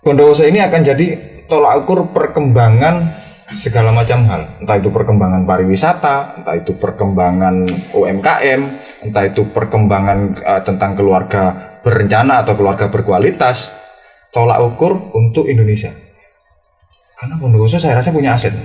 Bondowoso ini akan jadi tolak ukur perkembangan segala macam hal, entah itu perkembangan pariwisata, entah itu perkembangan UMKM, entah itu perkembangan tentang keluarga berencana atau keluarga berkualitas. Tolak ukur untuk Indonesia, karena Bondowoso saya rasa punya aset.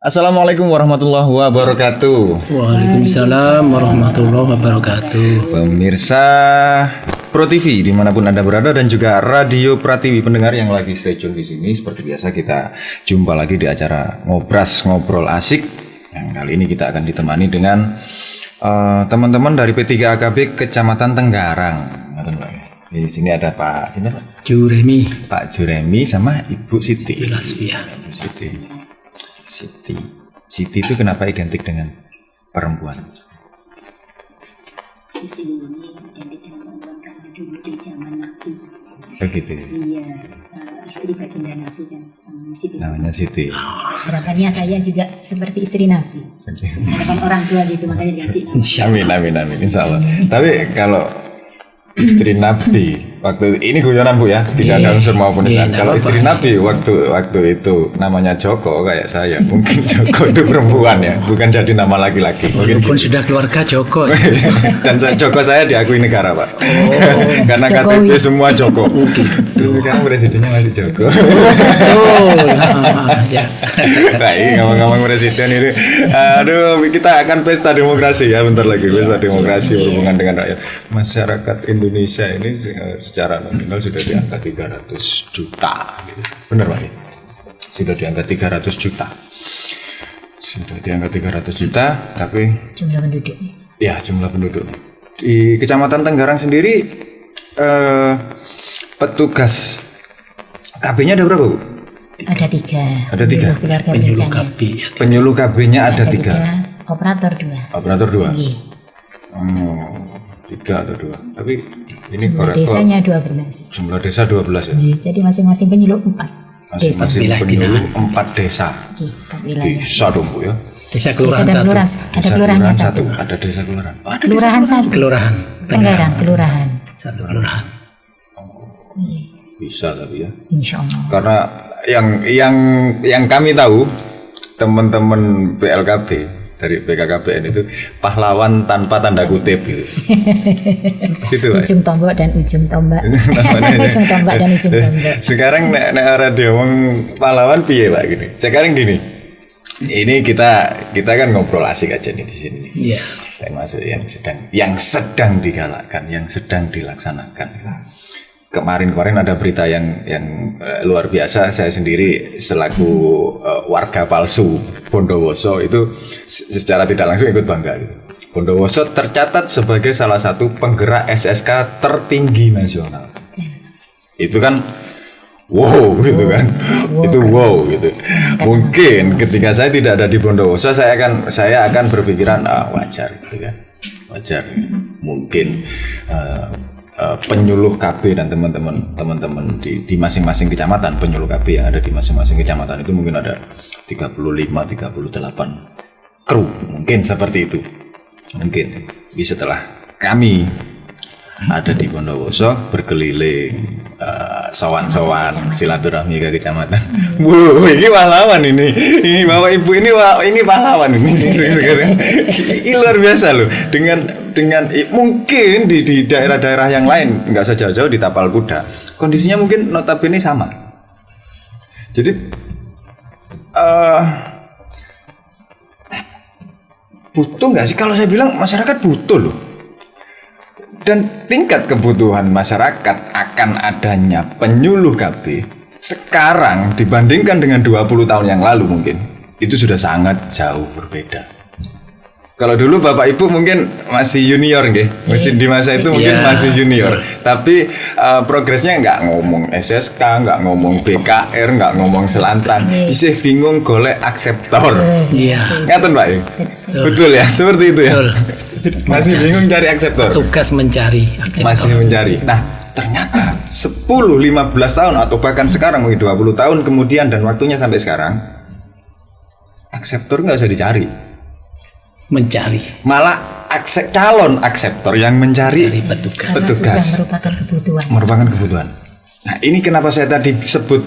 Assalamualaikum warahmatullahi wabarakatuh. Waalaikumsalam warahmatullahi wabarakatuh. Pemirsa Pro TV dimanapun Anda berada dan juga Radio Pratiwi pendengar yang lagi stay tune di sini, seperti biasa kita jumpa lagi di acara Ngobras Ngobrol Asik. Yang kali ini kita akan ditemani dengan teman-teman dari P3AKB Kecamatan Tenggarang. Di sini ada Pak Juremi. Pak Juremi sama Ibu Siti. Lasfia. Siti itu kenapa identik dengan perempuan? Siti ini identik dengan perempuan karena dulu di zaman Nabi. Begitu. Iya, istri baginda Nabi kan Siti. Namanya Siti. Harapannya saya juga seperti istri Nabi. Harapan orang tua gitu, makanya dikasih nama. Amin, insya Allah. Tapi kalau istri Nabi waktu ini guyonan Bu ya, tidak ada unsur maupun tidak. Kalau istri Nabi waktu itu namanya Joko kayak saya, mungkin Joko itu perempuan ya, bukan jadi nama laki-laki. Walaupun sudah keluarga Joko. Dan Joko saya diakui negara Pak. Karena Jokowi. KTP semua Joko. Sekarang presidennya masih Joko. Ya. Baik, ngomong-ngomong presiden ini, aduh, kita akan pesta demokrasi ya, bentar lagi pesta demokrasi berhubungan dengan rakyat. Masyarakat Indonesia ini secara nominal sudah di angka 300 juta gitu. Benar Pak? Sudah di angka 300 juta. Sudah di angka 300 juta, tapi Jumlah penduduk. ya jumlah penduduk. Di Kecamatan Tenggarang sendiri petugas KB-nya ada berapa Bu? Ada 3. Ada 3. Keluarga Penyuluh berencana. KB. Penyuluh KB-nya ada 3. Operator 2. Operator 2. Iya. 3 atau 2. Tapi ini Jumlah korektor. desanya 12. Jumlah desa 12 ya. Iya, jadi masing-masing penyuluh 4 desa. Masing-masing Wilayah penyuluh 4 desa. Iya, 4 wilayah. Bisa dong Bu ya. Desa Desa kelurahan dan satu. kelurahan. Ada Desa kelurahannya kelurahan 1. Ada desa kelurahan. Oh, ada Kelurahan 1. Kelurahan. Tenggarang kelurahan. Satu kelurahan. Iya. bisa tapi ya. Insya Allah. Karena yang kami tahu teman-teman PLKB dari BKKBN itu pahlawan tanpa tanda kutip gitu. Gitu Pak. Ujung tombak dan ujung tombak. Ujung tombak dan ujung tombak. Sekarang nek radio ngomong pahlawan piye Pak gini. Sekarang gini. Ini kita kan ngobrol asik aja nih di sini. Iya. Termasuk yang sedang digalakkan, yang sedang dilaksanakan. Kemarin ada berita yang luar biasa. Saya sendiri selaku warga palsu Bondowoso itu secara tidak langsung ikut bangga gitu. Bondowoso tercatat sebagai salah satu penggerak SSK tertinggi nasional. Itu kan wow gitu kan. Itu wow gitu. Mungkin ketika saya tidak ada di Bondowoso saya akan berpikiran wajar gitu kan. Wajar. Mungkin penyuluh KB dan teman-teman di masing-masing kecamatan, penyuluh KB yang ada di masing-masing kecamatan itu mungkin ada 35 38 kru, mungkin seperti itu. Mungkin setelah kami ada di Bondowoso berkeliling sowan-sowan silaturahmi ke kecamatan. Bu, ini pahlawan ini Bapak Ibu ini pahlawan ini. Ini luar biasa loh. Dengan mungkin di daerah-daerah yang lain nggak usah jauh-jauh di Tapal Kuda kondisinya mungkin notabene sama. Jadi butuh nggak sih kalau saya bilang masyarakat butuh loh. Dan tingkat kebutuhan masyarakat akan adanya penyuluh KB sekarang dibandingkan dengan 20 tahun yang lalu mungkin itu sudah sangat jauh berbeda. Kalau dulu Bapak Ibu mungkin masih junior nggih, masih di masa itu mungkin masih junior. Tapi progresnya nggak ngomong SSK, nggak ngomong BKR, nggak ngomong Selantang, isih bingung golek akseptor. Iya. Ngaten Pak? Betul ya, seperti itu ya. Betul. Masih bingung cari akseptor. Tugas mencari akseptor. Masih mencari. Nah, ternyata 10, 15 tahun atau bahkan sekarang mungkin 20 tahun kemudian dan waktunya sampai sekarang akseptor nggak usah dicari. Mencari Malah calon akseptor yang mencari petugas. Karena petugas. sudah merupakan kebutuhan. Merupakan kebutuhan. Nah, ini kenapa saya tadi sebut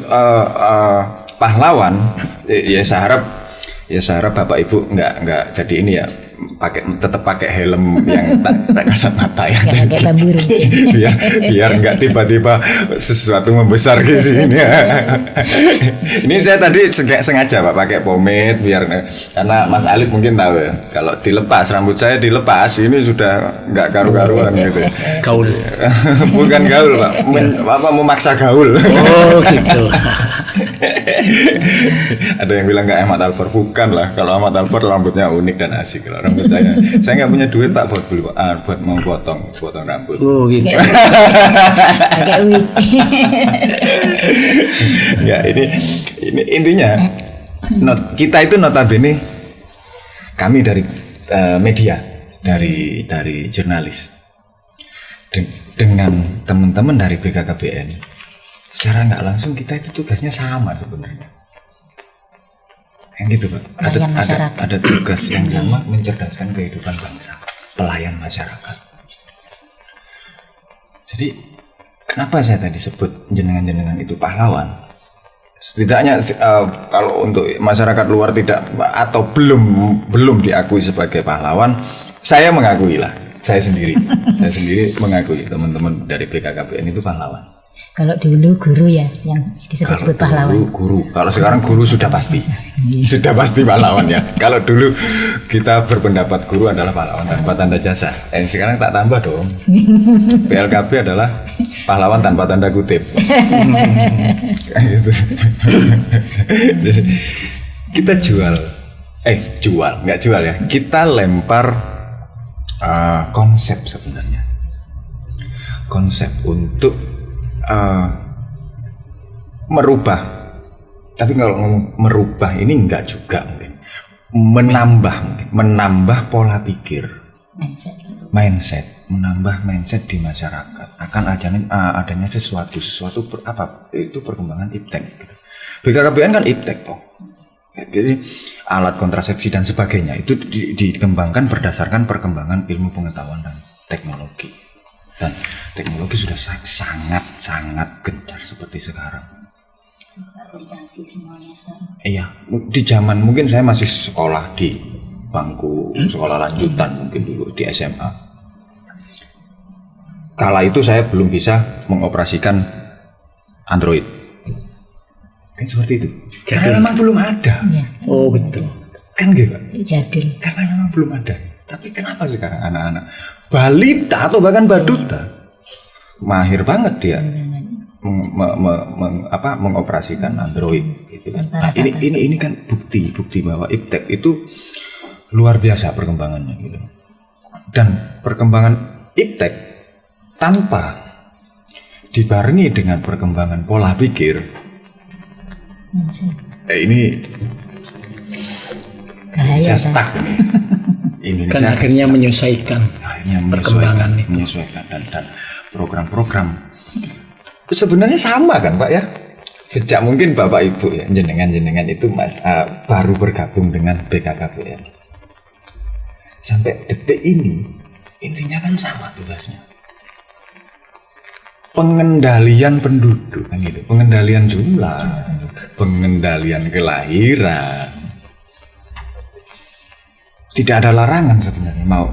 pahlawan? Ya saya harap Bapak Ibu nggak jadi ini ya, tetap pakai helm yang tak kacamata ya. Yang pakai bambu runcing. biar nggak tiba-tiba sesuatu membesar ke sini. Ini saya tadi sengaja Pak pakai pomade karena Mas Alif mungkin tahu ya, kalau dilepas rambut saya dilepas ini sudah nggak karu-karuan gitu. Gaul. Bukan gaul Pak, memaksa gaul. Oh gitu. Ada yang bilang nggak Ahmad Alper, bukan lah. Kalau Ahmad Alper rambutnya unik dan asik. Kalau rambut saya nggak punya duit Pak buat beli buat mau potong rambut. Oh gitu. Pakai wig. Ya ini intinya kita itu notabene kami dari media, dari jurnalis dengan teman-teman dari BKKBN secara nggak langsung kita itu tugasnya sama sebenarnya. Yang gitu Pak. Ada tugas yang sama, mencerdaskan kehidupan bangsa, pelayan masyarakat. Jadi kenapa saya tadi sebut jenengan itu pahlawan? Setidaknya kalau untuk masyarakat luar tidak atau belum diakui sebagai pahlawan, saya mengakui lah. Saya sendiri mengakui teman-teman dari BKKBN itu pahlawan. Kalau dulu guru ya yang disebut-sebut pahlawan. Guru. Kalau sekarang guru sudah pasti. Sudah pasti pahlawan ya. Kalau dulu kita berpendapat guru adalah pahlawan tanpa tanda jasa. Sekarang tak tambah dong. PLKB adalah pahlawan tanpa tanda kutip. Gitu. Jadi, kita nggak jual ya. Kita lempar konsep sebenarnya. Konsep untuk merubah, tapi kalau ngomong merubah ini enggak juga mungkin menambah pola pikir, mindset, menambah mindset di masyarakat akan adanya sesuatu apa itu perkembangan iptek. BKKBN kan iptek toh, jadi alat kontrasepsi dan sebagainya itu dikembangkan berdasarkan perkembangan ilmu pengetahuan dan teknologi. Dan teknologi sudah sangat gencar seperti sekarang. Aplikasi semuanya sekarang. Iya, di zaman mungkin saya masih sekolah di bangku sekolah lanjutan, mungkin dulu di SMA. Kala itu saya belum bisa mengoperasikan Android. Kan seperti itu. Karena memang belum ada. Ya. Oh betul. Kan gitu. Jadul. Karena memang belum ada. Tapi kenapa sekarang anak-anak balita atau bahkan baduta mahir banget dia mengoperasikan Android gitu kan. Nah, ini kan bukti bahwa iptek itu luar biasa perkembangannya gitu. Dan perkembangan iptek tanpa dibarengi dengan perkembangan pola pikir ini bahaya saya stuck. Kan akhirnya menyesuaikan perkembangan itu. Menyesuaikan dan program-program sebenarnya sama kan Pak ya, sejak mungkin Bapak Ibu ya jenengan itu baru bergabung dengan BKKBN sampai detik ini intinya kan sama tugasnya, pengendalian penduduk kan gitu, pengendalian jumlah, pengendalian kelahiran. Tidak ada larangan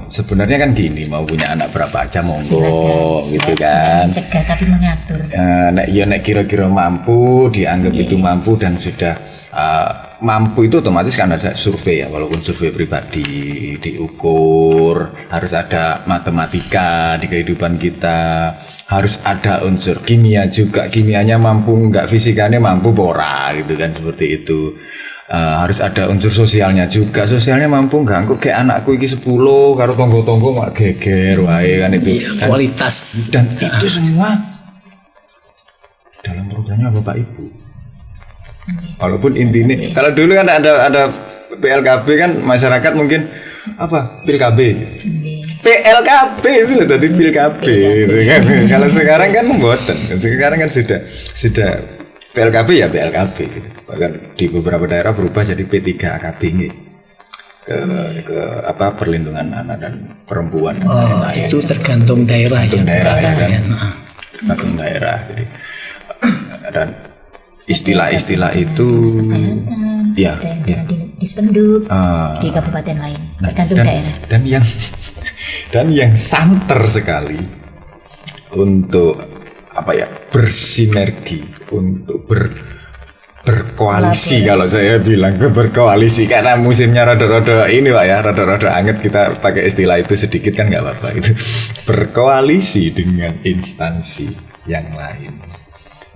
sebenarnya kan gini, mau punya anak berapa aja monggo gitu kan. Mencegah tapi mengatur. Nek kira-kira mampu, dianggap itu mampu dan sudah mampu itu otomatis kan ada survei ya, walaupun survei pribadi diukur, harus ada matematika di kehidupan kita, harus ada unsur kimia juga, kimianya mampu enggak, fisikanya mampu bora gitu kan, seperti itu. Harus ada unsur sosialnya juga, sosialnya mampu enggak, kok kayak anakku iki 10 karo tonggo-tonggo mak geger wae kan itu kan, kualitas dan itu semua dalam programnya Bapak Ibu. Walaupun intinya kalau dulu kan ada PLKB kan, masyarakat mungkin apa PLKB itu loh tadi PLKB gitu kan. Kalau sekarang kan memboten, sekarang kan sudah PLKB ya PLKB gitu. Bahkan di beberapa daerah berubah jadi P3AKB ini ke apa perlindungan anak dan perempuan dan lain-lain. Itu tergantung daerah ya. Daerah ya kan. Nah, Tergantung daerah. Jadi, dan istilah-istilah itu kesehatan, ya, ada yang ya. dengan Dispenduk di kabupaten lain, tergantung daerah. Dan yang santer sekali untuk apa ya bersinergi untuk berkoalisi kalau saya bilang berkoalisi karena musimnya rada-rada ini Pak ya rada-rada anget kita pakai istilah itu sedikit kan nggak apa-apa itu berkoalisi dengan instansi yang lain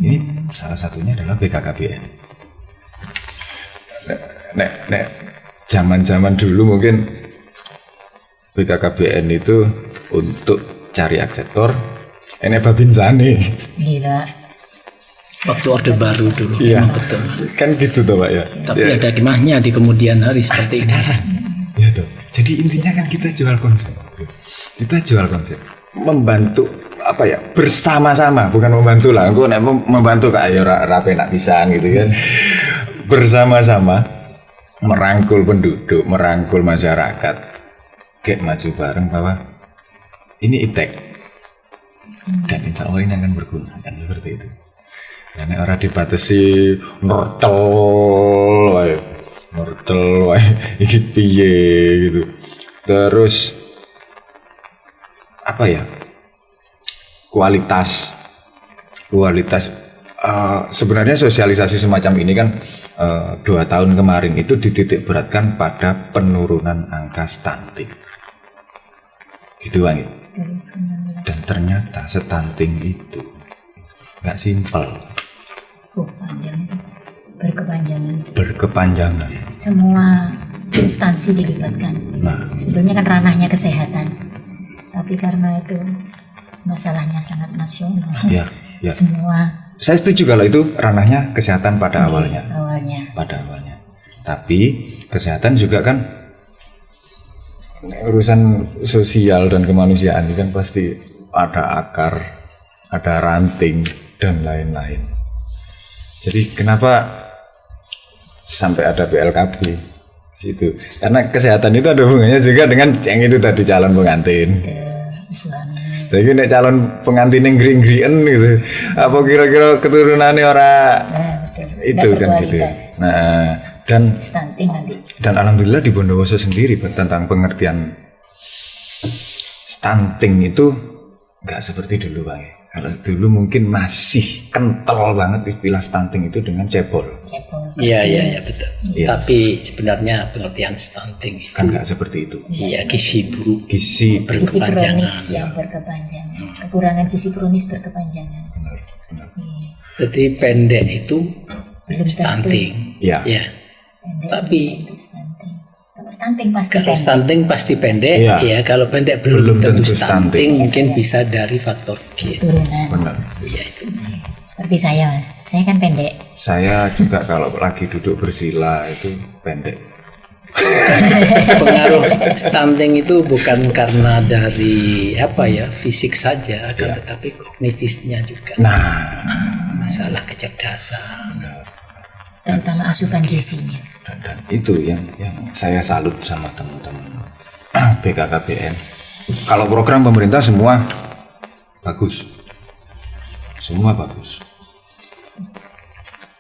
ini salah satunya adalah BKKBN. Nek zaman dulu mungkin BKKBN itu untuk cari aksetor ini babin zane. Gila. waktu Orde Baru dulu. Iya. Memang betul. Kan gitu toh Pak ya. Tapi ada hikmahnya di kemudian hari seperti ini. Ya toh. Jadi intinya kan kita jual konsep. Membantu apa ya bersama-sama bukan membantu lah. Engko nek membantu kak ayo rapi nak pisan gitu kan. Bersama-sama merangkul penduduk, merangkul masyarakat. Kayak maju bareng bahwa ini itek. Dan insya Allah ini akan berguna kan seperti itu. Karena orang dibatasi nortel wae iki piye gitu. Terus apa ya? Kualitas sebenarnya sosialisasi semacam ini kan 2 tahun kemarin itu dititik beratkan pada penurunan angka stunting. Gitu Bang. Dan ternyata stunting itu nggak simpel. Panjang itu. Berkepanjangan. Semua instansi dilibatkan. Nah, Sebetulnya kan ranahnya kesehatan. Tapi karena itu masalahnya sangat nasional. ya. Semua Saya setuju kalau itu ranahnya kesehatan pada awalnya. Pada awalnya. Tapi kesehatan juga kan urusan sosial dan kemanusiaan ini kan pasti ada akar, ada ranting dan lain-lain. Jadi kenapa sampai ada PLKB situ? Karena kesehatan itu ada hubungannya juga dengan yang itu tadi calon pengantin. Jadi nek calon pengantin yang green gitu, apa kira-kira keturunannya orang itu kan gitu. Nah dan stunting nanti. Dan alhamdulillah di Bondowoso sendiri tentang pengertian stunting itu nggak seperti dulu Bang. Kalau dulu mungkin masih kental banget istilah stunting itu dengan cebol. Iya betul. Iya. Tapi sebenarnya pengertian stunting itu Kan nggak seperti itu. iya gizi buruk, Gizi Gizi berkepanjangan. kronis yang berkepanjangan. Kekurangan gizi kronis berkepanjangan. Berarti pendek itu Belum stunting. Ya. Ya. Pendek Tapi untuk stunting. Kalau stunting pasti kalau pendek. stunting pasti pendek, Iya. ya. Kalau pendek Belum belum tentu tentu stunting. stunting, mungkin bisa dari faktor gen. Turunan. Benar. Iya itu. Seperti saya Mas. Saya kan pendek. Saya juga kalau lagi duduk bersila itu pendek. Pengaruh stunting itu bukan karena dari apa ya fisik saja, akan tetapi kognitifnya juga. Nah, Masalah kecerdasan. Terutama asupan gizinya. dan itu yang saya salut sama teman-teman BKKBN. Kalau program pemerintah semua bagus,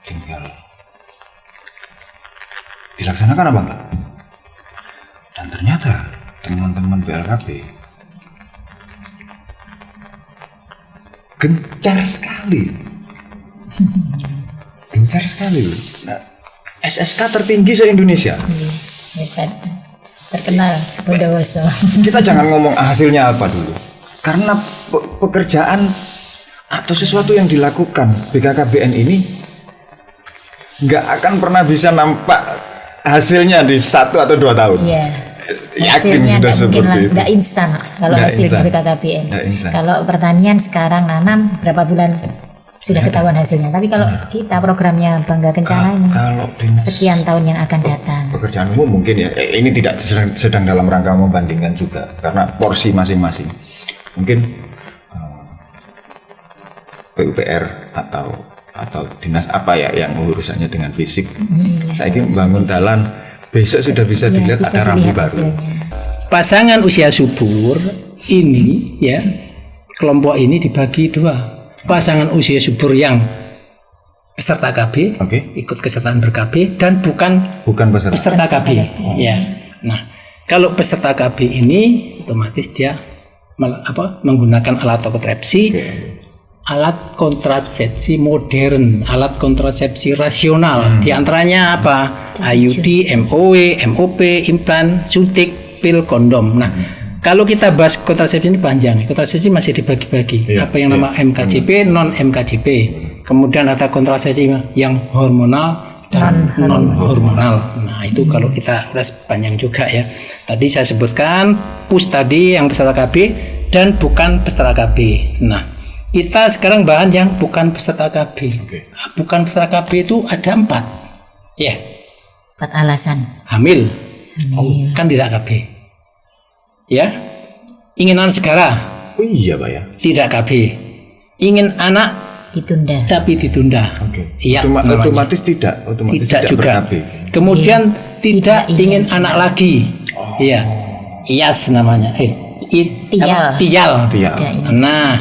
tinggal dilaksanakan apa enggak? Dan ternyata teman-teman BLKB gencar sekali loh. Nah, SSK tertinggi se-Indonesia. Hebat. Terkenal Bondowoso. Kita jangan ngomong hasilnya apa dulu, karena pekerjaan atau sesuatu yang dilakukan BKKBN ini nggak akan pernah bisa nampak hasilnya di 1 atau 2 tahun. Iya. Yakin Hasilnya sudah nggak mungkin seperti itu. nggak instan kalau Nggak hasilnya instan. BKKBN. Nggak instan. Kalau pertanian sekarang nanam berapa bulan sudah ketahuan hasilnya. Tapi kalau kita programnya Bangga Kencana ini Kalau dinas sekian tahun yang akan datang. pekerjaan umum mungkin ya ini tidak sedang dalam rangka membandingkan juga karena porsi masing-masing. Mungkin PUPR atau atau dinas apa ya yang urusannya dengan fisik. Saya ingin bangun jalan, besok sudah bisa dilihat bisa ada rambu dilihat baru. hasilnya. Pasangan usia subur ini ya, kelompok ini dibagi dua. Pasangan usia subur yang peserta KB, Oke. ikut kesertaan ber-KB, dan bukan Peserta. peserta KB. Ya. Nah, kalau peserta KB ini otomatis dia menggunakan alat kontrasepsi, alat kontrasepsi modern, alat kontrasepsi rasional. Di antaranya apa? IUD, MOW, MOP, implan, suntik, pil, kondom. Nah, kalau kita bahas kontrasepsi ini panjang. Kontrasepsi masih dibagi-bagi. Iya, Apa yang nama MKJP, non MKJP. Kemudian ada kontrasepsi yang hormonal dan non hormonal. Nah, itu kalau kita ulas panjang juga ya. Tadi saya sebutkan PUS tadi yang peserta KB dan bukan peserta KB. Nah, kita sekarang bahan yang bukan peserta KB. Bukan peserta KB itu ada 4. Ya. 4 alasan. Hamil. Kan tidak KB. Ya. Ingin anak segera. Oh iya Pak ya. Tidak KB. Ingin anak Ditunda. tapi ditunda. Iya, namanya. Otomatis tidak juga. ber-KB. Kemudian tidak ingin ingin anak lagi. Iya. IAS namanya. Tial. Tial. Iya. Tidak ini. Nah,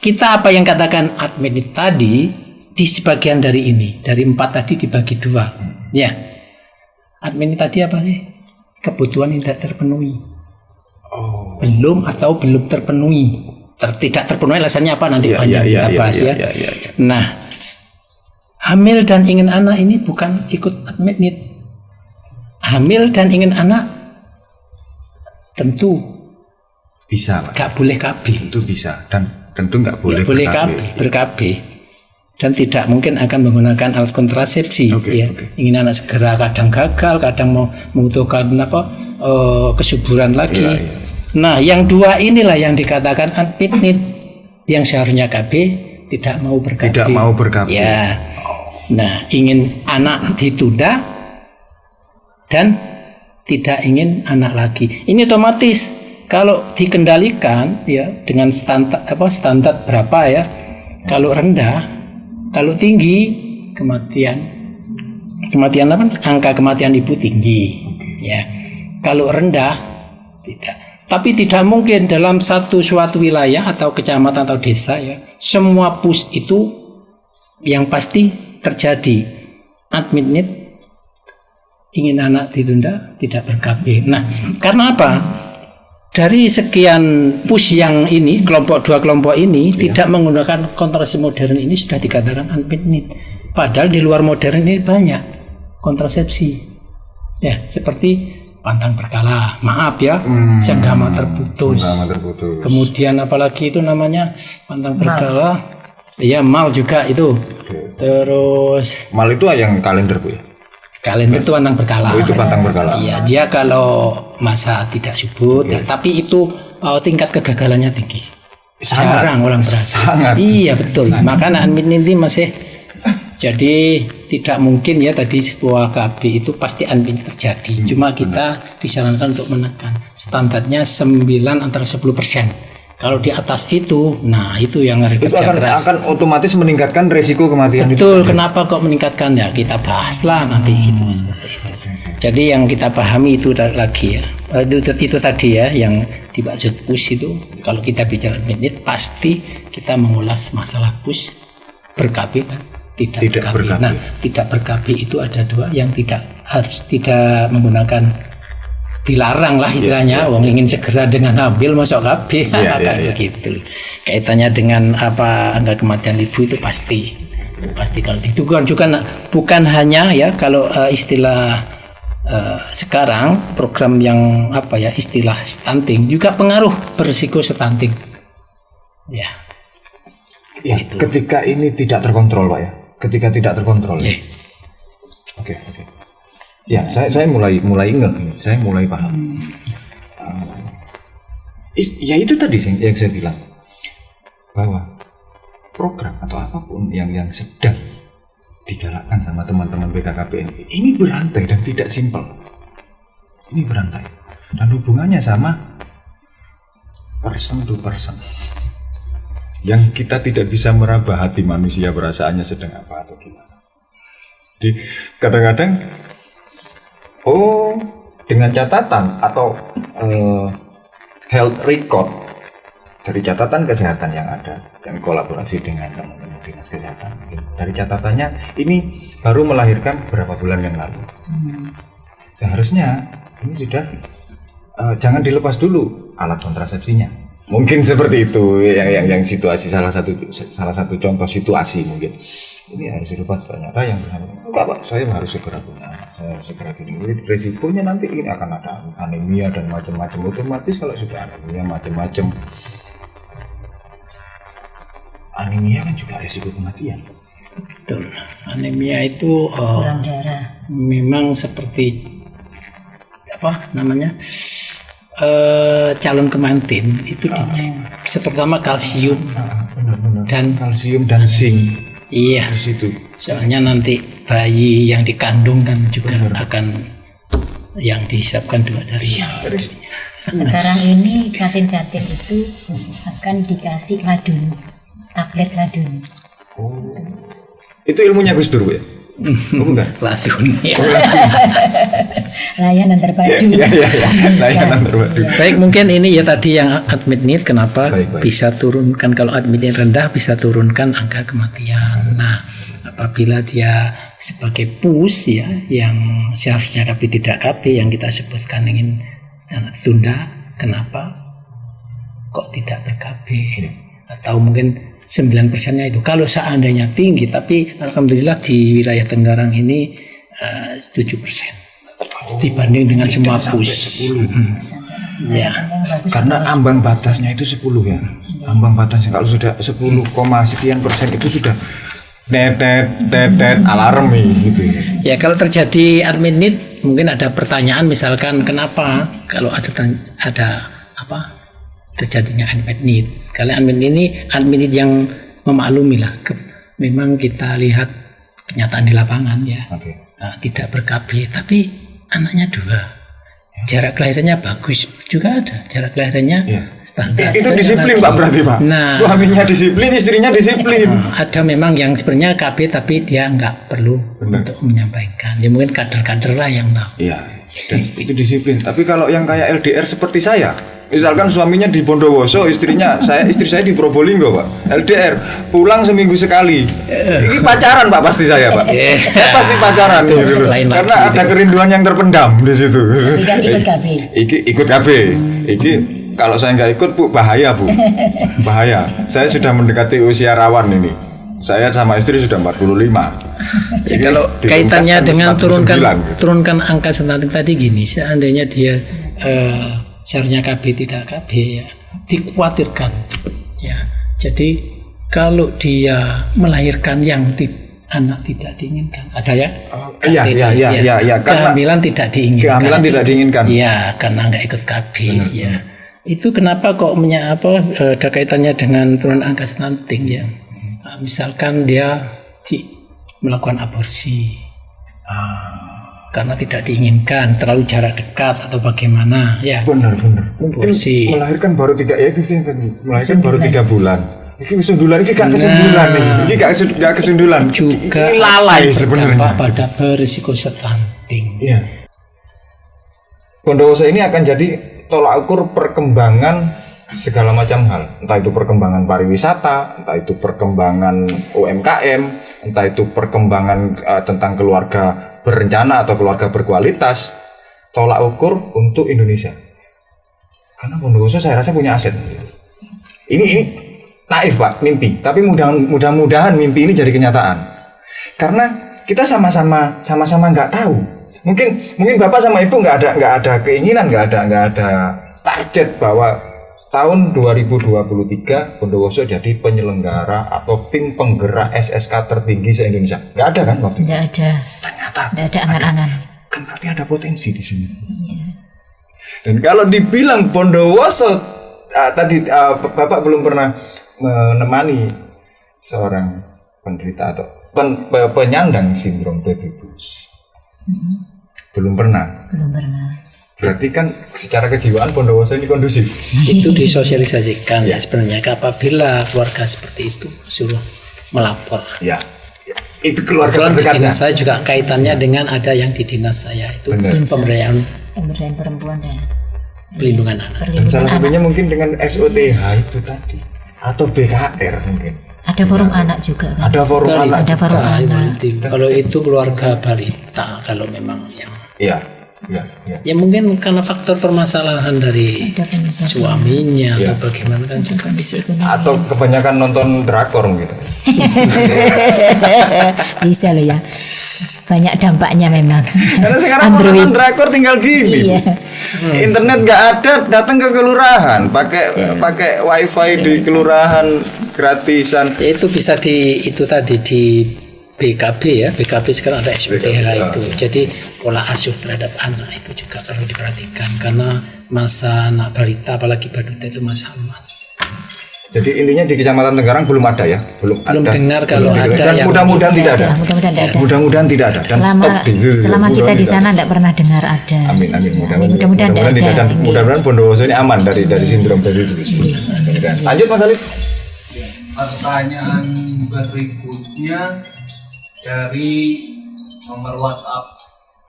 kita apa yang katakan admit tadi di sebagian dari ini, dari 4 tadi dibagi 2. Ya. Admit tadi apa sih? Kebutuhan yang tidak terpenuhi. Belum atau belum terpenuhi. Tidak terpenuhi alasannya apa nanti panjang kita bahas ya. Nah, hamil dan ingin anak ini bukan ikut admit. Hamil dan ingin anak tentu Bisa Pak. nggak boleh KB. Tentu bisa dan tentu nggak boleh KB, ber-KB, dan tidak mungkin akan menggunakan alat kontrasepsi. Oke. Ingin anak segera, kadang gagal, kadang mau membutuhkan kesuburan lagi. Iya. Nah, yang 2 inilah yang dikatakan unfit, yang seharusnya KB tidak mau ber-KB. Tidak mau ber-KB. Ya. Nah, ingin anak ditunda dan tidak ingin anak lagi. Ini otomatis kalau dikendalikan ya dengan standar berapa ya? Kalau rendah, kalau tinggi kematian angka kematian ibu tinggi. Ya. Kalau rendah tidak. Tapi tidak mungkin dalam suatu wilayah atau kecamatan atau desa ya, semua PUS itu yang pasti terjadi admit ingin anak ditunda tidak ber-KB. Nah, karena apa? Dari sekian PUS yang ini, kelompok 2 kelompok ini tidak menggunakan kontrasepsi modern ini sudah dikatakan unfit. Padahal di luar modern ini banyak kontrasepsi. Ya, seperti pantang berkala, maaf ya, senggama terputus. Kemudian apalagi itu namanya pantang berkala, ya mal juga itu. Terus mal itu yang kalender Bu ya. Kalender itu pantang berkala. Oh, itu pantang berkala. Iya, dia kalau masa tidak subur, ya, tapi itu tingkat kegagalannya tinggi. Jarang orang berhasil. Sangat. Iya betul. Makanya admit ini masih. Jadi tidak mungkin ya tadi sebuah KB itu pasti admit terjadi. Cuma kita disarankan untuk menekan standarnya 9 antara 10%. Kalau di atas itu, nah itu yang harus kerja keras. Akan otomatis meningkatkan resiko kematian. Betul. Kenapa kok meningkatkan ya? Kita bahaslah nanti itu seperti itu. Jadi yang kita pahami itu lagi ya. Itu tadi ya yang dimaksud PUS itu. Kalau kita bicara admit pasti kita mengulas masalah PUS ber-KB dan tidak ber-KB. Nah, tidak ber-KB itu ada 2 yang tidak menggunakan, dilarang lah istilahnya. Wong ingin segera dengan hamil masuk KB begitu. Kaitannya dengan angka kematian ibu itu pasti kalau itu bukan hanya ya kalau istilah sekarang program yang istilah stunting juga pengaruh berisiko stunting. Ya. Ya, ketika ini tidak terkontrol Pak ya. Ketika tidak terkontrol. Oke. Ya, saya mulai ingat ini. Saya mulai paham. Ya itu tadi yang saya bilang bahwa program atau apapun yang sedang digalakkan sama teman-teman BKKBN ini berantai dan tidak simpel. Ini berantai dan hubungannya sama person to person. yang kita tidak bisa meraba hati manusia perasaannya sedang apa atau gimana. Jadi kadang-kadang dengan catatan atau health record dari catatan kesehatan yang ada, yang kolaborasi dengan teman-teman dinas kesehatan, dari catatannya ini baru melahirkan beberapa bulan yang lalu. Seharusnya ini sudah jangan dilepas dulu alat kontrasepsinya. Mungkin seperti itu yang situasi salah satu contoh situasi mungkin. Ini harus dilepas, ternyata yang bersangkutan enggak Pak, saya harus segera punya anak, saya harus segera gini. Resikonya nanti ini akan ada anemia dan macam-macam. Otomatis kalau sudah anemia macam-macam, anemia kan juga resiko kematian. Betul. Anemia itu kurang darah. Memang seperti apa namanya, calon kemantin itu pertama kalsium dan kalsium dan zinc. Iya. Di situ. Soalnya nanti bayi yang dikandung kan juga akan yang dihisapkan dua dari Sekarang ini jatin-jatin itu akan dikasih ladun, tablet ladun. Itu ilmunya Gus Dur ya? Bukan. ladun. Ya. Layanan terpadu. Iya. Layanan terpadu. Baik, mungkin ini ya tadi yang admit need, kenapa Baik. bisa turunkan, kalau admit need rendah bisa turunkan angka kematian. Nah, apabila dia sebagai pus ya, yang seharusnya KB tidak KB yang kita sebutkan ingin tunda, kenapa kok tidak ber-KB? Atau mungkin 9%-nya itu. Kalau seandainya tinggi, tapi alhamdulillah di wilayah Tenggarang ini 7% dibanding dengan semua pus. Ya. Karena ambang batasnya itu 10 ya. Ambang batasnya kalau sudah 10, sekian persen itu sudah tetet alarm gitu ya. Ya, kalau terjadi admit need mungkin ada pertanyaan, misalkan kenapa kalau ada apa terjadinya unmet need. Kalau unmet need yang memaklumi lah. Memang kita lihat kenyataan di lapangan ya. Tidak ber-KB, tapi anaknya 2. Jarak kelahirannya bagus juga ada. Jarak kelahirannya standar. Itu disiplin Pak berarti Pak. Nah, suaminya disiplin, istrinya disiplin. Ada memang yang sebenarnya KB tapi dia nggak perlu untuk menyampaikan. Ya mungkin kader-kader lah yang tahu. Iya. Dan itu disiplin. Tapi kalau yang kayak LDR seperti saya, misalkan suaminya di Bondowoso, istri saya di Probolinggo Pak, LDR, pulang seminggu sekali. Ini pacaran Pak pasti saya Pak. Saya pasti pacaran gitu. Karena ada kerinduan yang terpendam di situ. Ikut KB. Ikut KB. Iki kalau saya nggak ikut Bu, bahaya Bu. Bahaya. Saya sudah mendekati usia rawan ini. Saya sama istri sudah 45. Ya, kalau kaitannya dengan turunkan angka stunting tadi gini, seandainya dia seharusnya KB tidak KB ya, dikhawatirkan ya. Jadi kalau dia melahirkan yang anak tidak diinginkan, ada ya? Iya. Kehamilan tidak diinginkan. Kehamilan tidak diinginkan. Iya, karena nggak ikut KB. Ya. Itu kenapa kok ada kaitannya dengan turun angka stunting ya? Misalkan dia melakukan aborsi karena tidak diinginkan, terlalu jarak dekat atau bagaimana ya. Benar. Mungkin melahirkan baru 3 ya, melahirkan baru 3 bulan. Ini kesundulan, ini gak kesundulan nih. Ini gak kesundulan. Juga ini lalai sebenarnya. Pada berisiko stunting. Iya. Bondowoso ini akan jadi tolak ukur perkembangan segala macam hal, entah itu perkembangan pariwisata, entah itu perkembangan UMKM, entah itu perkembangan tentang keluarga berencana atau keluarga berkualitas. Tolak ukur untuk Indonesia, karena Bondowoso saya rasa punya aset. Ini naif Pak, mimpi, tapi mudah-mudahan mimpi ini jadi kenyataan, karena kita sama-sama nggak tahu. Mungkin Bapak sama Ibu nggak ada keinginan, nggak ada target bahwa tahun 2023 Bondowoso jadi penyelenggara atau tim penggerak SSK tertinggi se-Indonesia. Nggak ada kan waktu itu? Nggak ada. Ternyata nggak ada angan-angan. Kan berarti ada potensi di sini. Iya. Dan kalau dibilang Bondowoso tadi Bapak belum pernah menemani seorang penderita atau penyandang sindrom baby blues. Belum pernah. Berarti kan secara kejiwaan Bondowoso ini kondusif. Itu disosialisasikan ya sebenarnya. Apabila keluarga seperti itu suruh melapor. Ya. Itu keluarga Kebetulan di terdekatnya. dinas saya juga kaitannya dengan ada yang di dinas saya itu Benar. pemberdayaan Pemberdayaan perempuan ya. pelindungan anak. Dan Perlindungan salah anak. satunya mungkin dengan SOTH itu tadi atau BKR mungkin. Ada forum anak juga kan. Ada forum Balita. anak. Ada forum anak. Kalau itu keluarga balita, kalau memang yang Iya, iya, iya. ya mungkin karena faktor permasalahan dari Ada penyebab suaminya Ya. atau bagaimana kan juga kondisi ekonomi. Atau kebanyakan nonton drakor gitu. Bisa loh ya. Banyak dampaknya memang. Karena sekarang mau nonton drakor tinggal gini. Iya. Internet nggak ada, datang ke kelurahan, pakai wifi di kelurahan gratisan. ya itu bisa di itu tadi di BKB ya, BKB sekarang ada SPTH itu. Jadi pola asuh terhadap anak itu juga perlu diperhatikan karena masa anak balita apalagi balita itu masa emas. Jadi intinya di Kecamatan Tenggarang belum ada ya, belum Belum ada. dengar kalau Belum ada dan yang mudah-mudahan tidak ada. Mudah-mudahan tidak ada. Mudah-mudahan tidak ada. Dan Selama stop di selama kita mudah-mudahan di tidak sana tidak pernah dengar ada. ada. Amin amin Mudah-mudahan tidak tidak ada. dan mudah-mudahan Bondowoso ini aman dari sindrom tadi itu. Mudah-mudahan. Lanjut Mas Alif. Pertanyaan berikutnya dari nomor WhatsApp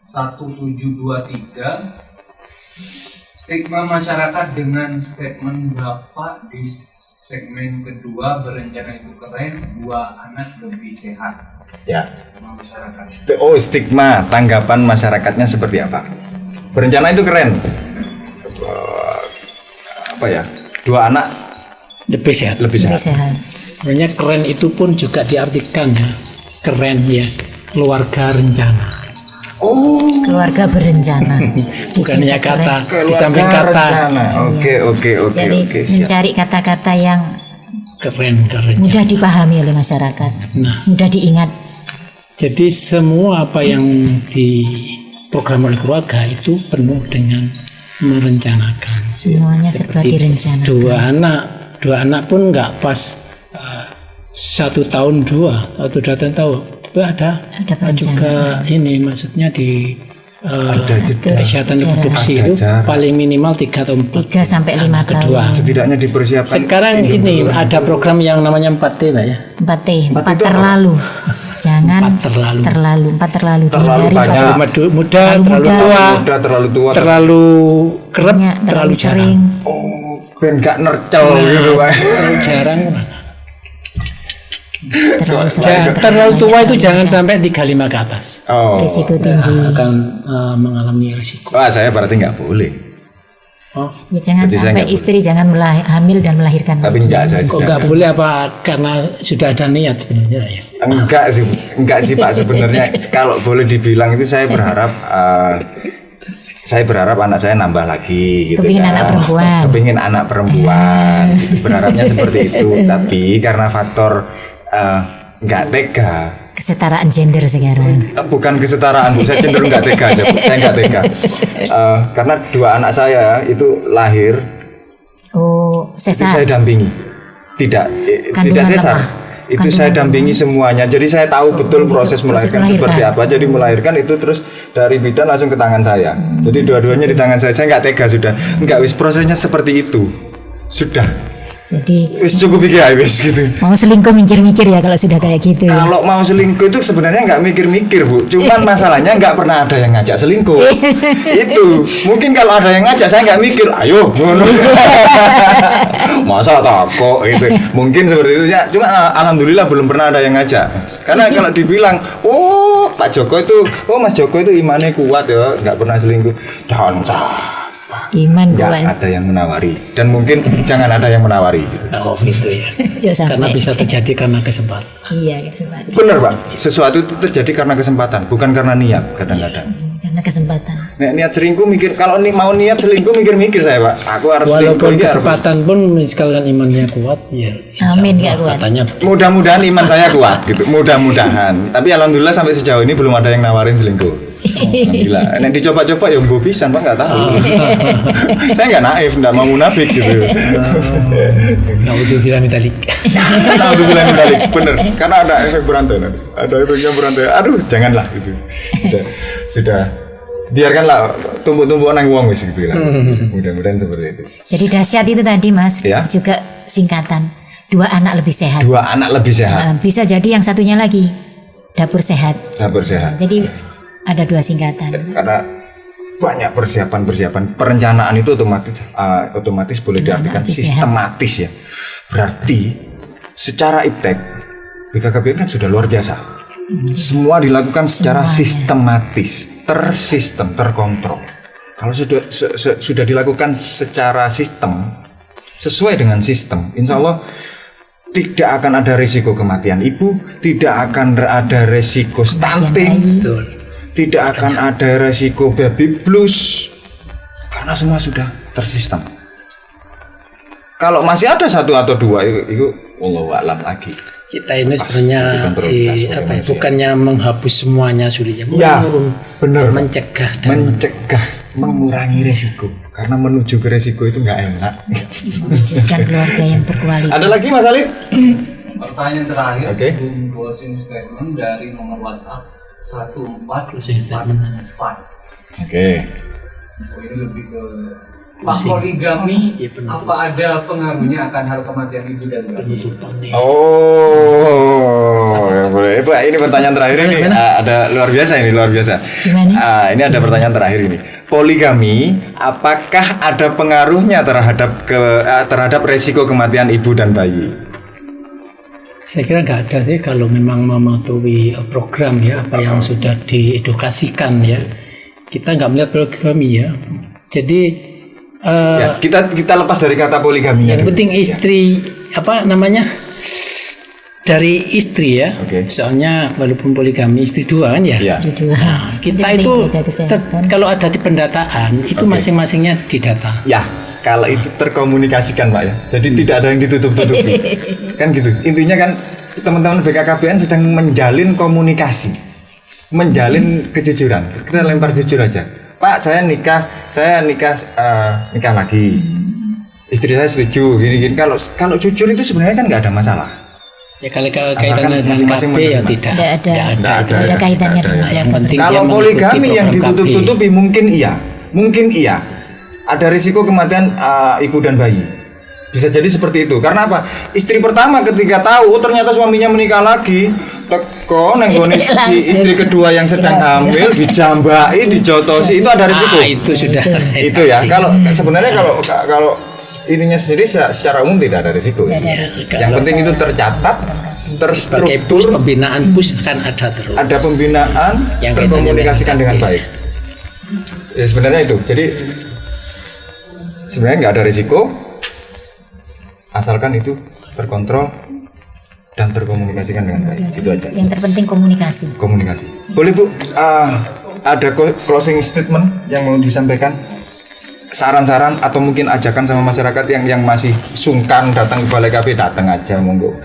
1723. Stigma masyarakat dengan statement Bapak di segmen kedua berencana itu keren, 2 anak lebih sehat. Ya. Stigma masyarakat. Stigma tanggapan masyarakatnya seperti apa? Berencana itu keren. Apa ya? 2 anak lebih sehat. lebih Lebih sehat. sehat. Sebenarnya keren itu pun juga diartikan ya, keren ya, keluarga rencana. Keluarga berencana. Bukan hanya kata di samping Keluarga kata rencana. Oke. Jadi Siap. mencari kata-kata yang keren rencana. mudah dipahami oleh masyarakat, Nah, mudah diingat. jadi semua apa yang diprogram oleh keluarga itu penuh dengan merencanakan. Semuanya serba direncanakan. Dua anak pun nggak pas 1 tahun 2 atau 2 tahun itu ada perencanaan. juga ini maksudnya di jeda. kesehatan reproduksi Ada itu jarak. paling minimal 3 atau 4 3 sampai 5 kedua. tahun. Setidaknya dipersiapkan. Sekarang ini ada program yang namanya 4T Pak ya. 4T, 4 itu apa? terlalu. Jangan 4 terlalu. terlalu, 4 terlalu. Terlalu Dihindari banyak. Terlalu muda, terlalu muda. tua, Udah terlalu tua. terlalu kerap, banyak, terlalu jarang. sering. Oh, ben gak nercel gitu Pak. Terlalu jarang. Terlalu sering. Terlalu tua itu jangan sampai 35 ke atas. Oh. Risiko tinggi. Akan mengalami risiko. Wah, saya berarti nggak boleh. Oh, Ya jangan Jadi saya sampai nggak istri jangan hamil dan melahirkan. Tapi lagi. enggak saya. kok nggak boleh apa karena sudah ada niat sebenarnya ya. Enggak sih Pak sebenarnya kalau boleh dibilang itu saya berharap anak saya nambah lagi gitu. Kepingin kan. anak perempuan. Kepingin anak perempuan. Gitu. Berharapnya seperti itu. Tapi karena faktor nggak tega. Kesetaraan gender sekarang. Bukan kesetaraan Bu, saya cenderung nggak tega aja Bu. Saya nggak tega. Karena 2 anak saya itu lahir Oh, itu sesar. saya dampingi. Tidak Kandungan sesar. lemah. Itu Kandungan saya dampingi semuanya. Jadi saya tahu betul proses melahirkan seperti melahirkan. apa. Jadi melahirkan itu terus dari bidan langsung ke tangan saya. Jadi dua-duanya di tangan saya. Saya nggak tega sudah. Nggak wis prosesnya seperti itu. Sudah. Jadi Wis cukup iki ae wis gitu. mau selingkuh mikir-mikir ya kalau sudah kayak gitu ya. Kalau mau selingkuh itu sebenarnya nggak mikir-mikir Bu. Cuman masalahnya nggak pernah ada yang ngajak selingkuh. Itu mungkin kalau ada yang ngajak saya nggak mikir. Ayo. Masa takut itu. Mungkin seperti itu ya. Cuma alhamdulillah belum pernah ada yang ngajak. Karena kalau dibilang, oh Pak Joko itu, oh Mas Joko itu imannya kuat ya, nggak pernah selingkuh. Jangan salah. Iman Nggak kuat. ada yang menawari. Dan mungkin jangan ada yang menawari. Gitu. Oh gitu ya. Jangan Karena sampai. bisa terjadi karena kesempatan. Iya, kesempatan. Benar Pak. Sesuatu itu terjadi karena kesempatan, bukan karena niat kadang-kadang. Karena kesempatan. Niat selingkuh mikir kalau mau niat selingkuh mikir saya Pak. Aku harus selingkuh Walaupun ini harus- kesempatan pun misalkan imannya kuat ya. insya Amin, Allah nggak kuat. Katanya Mudah-mudahan iman saya kuat gitu. Mudah-mudahan. Tapi alhamdulillah sampai sejauh ini belum ada yang nawarin selingkuh. Alhamdulillah. Nek dicoba-coba ya mbuh pisan Pak nggak tahu. Saya nggak naif, nggak mau munafik gitu. Naudzubillah min dzalik. Alhamdulillah balik bener. Karena ada efek berantai nanti. Ada efeknya berantai. Aduh, janganlah gitu. Sudah biarkanlah tumpuk-tumpuk nang wong wis gitu lah. Mudah-mudahan seperti itu. Jadi dahsyat itu tadi Mas, Ya. juga singkatan 2 anak lebih sehat. 2 anak lebih sehat, Bisa jadi yang satunya lagi dapur sehat. dapur sehat. Jadi ada 2 singkatan. Karena banyak persiapan perencanaan itu otomatis boleh diartikan lebih sehat. sistematis ya. Berarti secara iptek BKKBN kan sudah luar biasa. Semua dilakukan secara sistematis, tersistem, terkontrol. Kalau sudah dilakukan secara sistem, sesuai dengan sistem, insya Allah tidak akan ada risiko kematian ibu, tidak akan ada risiko stunting, Betul. tidak akan ada risiko baby blues, karena semua sudah tersistem. Kalau masih ada 1 atau 2 itu wallahu a'lam lagi. Kita ini sebenarnya dikontrol bukannya menghapus semuanya sulitnya, Ya, menurun, benar. mencegah dan Mengurangi resiko, karena menuju ke resiko itu nggak enak. Mewujudkan keluarga yang berkualitas. Ada lagi Mas Alif? Pertanyaan terakhir Oke. sebelum closing statement dari nomor WhatsApp 1444. Closing statement. Oke. Oh, ini lebih ke Pak, poligami Iya, benar. apa ada pengaruhnya akan hal kematian ibu dan bayi? penutupan nih. Oh, ya boleh Pak. Ini pertanyaan terakhir ini ada luar biasa ini luar biasa. Gimana? Ini ada pertanyaan terakhir ini. Poligami, apakah ada pengaruhnya terhadap resiko kematian ibu dan bayi? Saya kira nggak ada sih kalau memang mematuhi program ya apa yang sudah diedukasikan ya. Kita nggak melihat poligami ya. Jadi Ya, kita lepas dari kata poligaminya. yang dulu. penting istri apa namanya dari istri ya. Oke. Soalnya walaupun poligami istri 2 kan ya. Ya. Jadi 2. Nah, kita Penting itu jaga kesehatan. kalau ada di pendataan itu masing-masingnya didata. Ya, kalau itu terkomunikasikan Pak ya. Jadi tidak ada yang ditutup-tutupi. Kan gitu. Intinya kan teman-teman BKKBN sedang menjalin komunikasi. Menjalin kejujuran. Kita lempar jujur aja. Pak, saya nikah lagi. Istri saya setuju gini-gini. Kalau jujur itu sebenarnya kan nggak ada masalah. Ya kalau Asalkan kaitannya dengan masing-masing KB ya menerima. tidak. Tidak ada. itu. Ada kaitannya dengan Yang penting Kalau dia mengikuti poligami yang program KB. ditutup-tutupi mungkin iya. Ada risiko kematian ibu dan bayi. Bisa jadi seperti itu. Karena apa? Istri pertama ketika tahu ternyata suaminya menikah lagi, teko neng gone si istri kedua yang sedang hamil dijambai, dijotosi, itu ada risiko. Itu sudah. Itu ya. Kalau sebenarnya kalau ininya sendiri secara umum tidak ada risiko. Tidak ada risiko. Yang penting itu tercatat, Sebagai terstruktur, pembinaan pus akan ada terus. ada pembinaan, Yang terkomunikasikan dengan kaitannya baik. Ya sebenarnya itu. Jadi sebenarnya nggak ada risiko, asalkan itu terkontrol dan terkomunikasikan dengan baik. Itu aja. Yang terpenting komunikasi. Komunikasi. Boleh Bu, ada closing statement yang mau disampaikan? Saran-saran atau mungkin ajakan sama masyarakat yang masih sungkan datang ke Balai KB, datang aja, monggo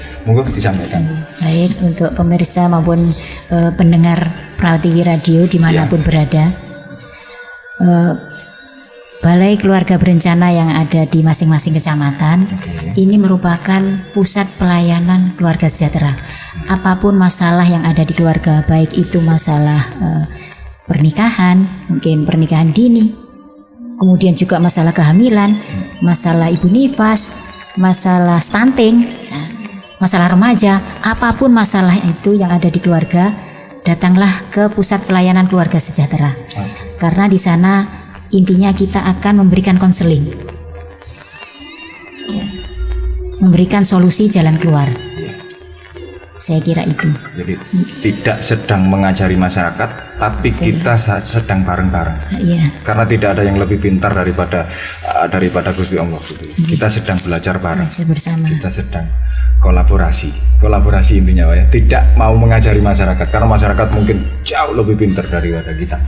disampaikan. Baik untuk pemirsa maupun pendengar Pratiwi Radio dimanapun berada. Balai Keluarga Berencana yang ada di masing-masing kecamatan ini merupakan pusat pelayanan keluarga sejahtera. Apapun masalah yang ada di keluarga, baik itu masalah pernikahan, mungkin pernikahan dini, kemudian juga masalah kehamilan, masalah ibu nifas, masalah stunting, masalah remaja, apapun masalah itu yang ada di keluarga, datanglah ke pusat pelayanan keluarga sejahtera. Karena di sana intinya kita akan memberikan konseling, ya, memberikan solusi jalan keluar. Saya kira itu. Jadi tidak sedang mengajari masyarakat, tapi kita sedang bareng-bareng. Iya. Karena tidak ada yang lebih pintar daripada Gusti Allah. Kita sedang belajar bareng. Belajar bersama. Kita sedang kolaborasi intinya Pak ya. Tidak mau mengajari masyarakat karena masyarakat mungkin jauh lebih pintar daripada kita.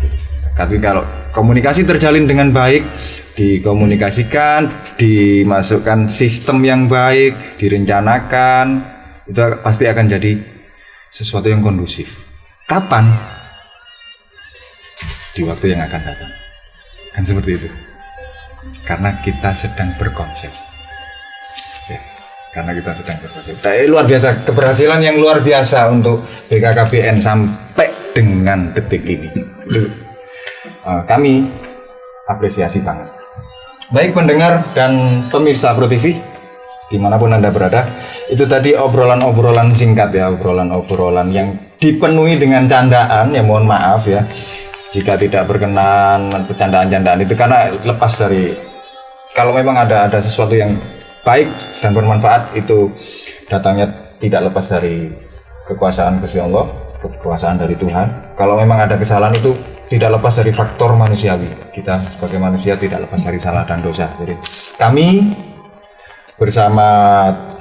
Tapi kalau komunikasi terjalin dengan baik, dikomunikasikan, dimasukkan sistem yang baik, direncanakan, itu pasti akan jadi sesuatu yang kondusif. Kapan? Di waktu yang akan datang. Kan seperti itu. Karena kita sedang berkonsep. Karena kita sedang berkonsep. Luar biasa, keberhasilan yang luar biasa untuk BKKBN sampai dengan detik ini. kami apresiasi banget. Baik pendengar dan pemirsa Pro TV dimanapun Anda berada, itu tadi obrolan-obrolan singkat ya, obrolan-obrolan yang dipenuhi dengan candaan, ya mohon maaf ya jika tidak berkenan bercandaan-candaan itu, karena lepas dari, kalau memang ada sesuatu yang baik dan bermanfaat itu datangnya tidak lepas dari kekuasaan Gusti Allah, kekuasaan dari Tuhan. Kalau memang ada kesalahan itu tidak lepas dari faktor manusiawi, kita sebagai manusia tidak lepas dari salah dan dosa. Jadi kami bersama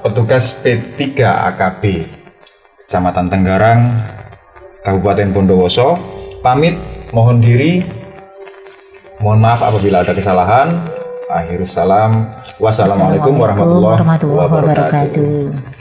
petugas P3 AKB Kecamatan Tenggarang Kabupaten Bondowoso pamit, mohon diri, mohon maaf apabila ada kesalahan. Akhirus salam, wassalamualaikum warahmatullahi wabarakatuh.